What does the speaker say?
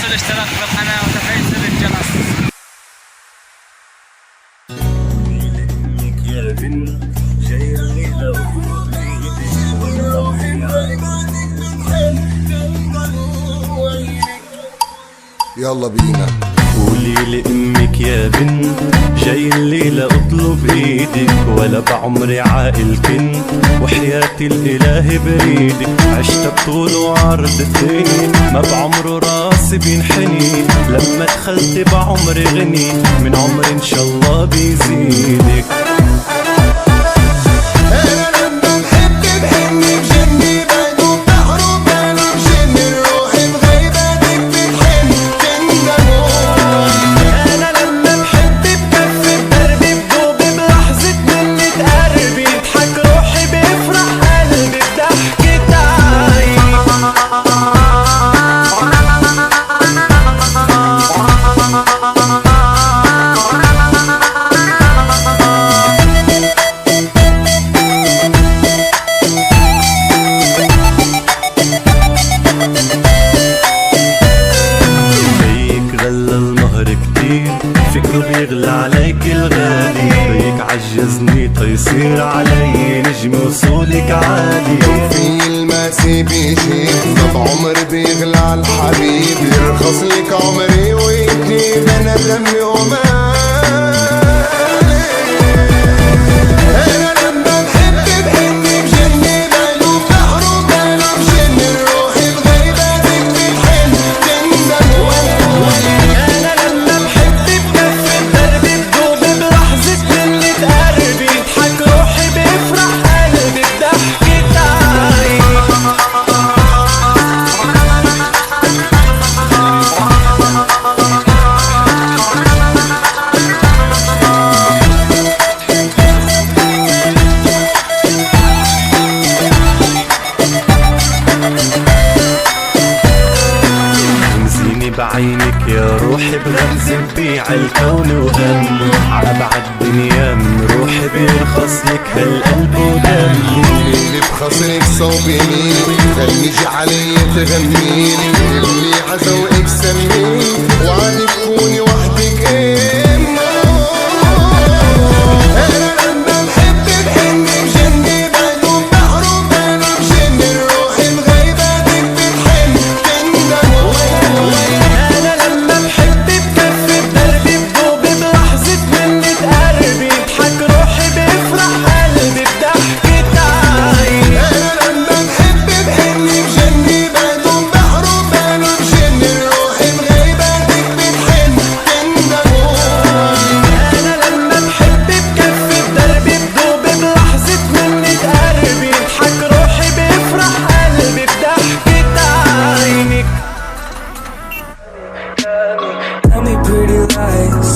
الاشتراك في القناة وتفعيل زر الجرس. يا بنت جاي لو يلا بينا. قولي لأمك يا بنت جاي الليلة اطلب ايدك، ولا بعمري عاقل كنت وحياة الاله بريدك. عشت بطول وعرض الدنيا ما بعمره راسي بينحني، لما دخلت بعمري غني من عمري ان شاء الله بيزيدك. فكره بيغلى عليك الغالي، بيك عجزني تيصير علي نجم وصولك عالي. في الماسي بيجي طب عمر بيغلى على الحبيب، يرخص لك عمري ويجيب انا دمي ومالي. بعينك يا روحي بغمزة بيع الكون وهم، عبعد الدنيا من روحي بيرخص لك هالقلب ودمي. اللي بخصرك صوبيني خليجي علي تغنيني، اللي عزوقك سميني وعادي تكوني وحدك Tell me pretty lies,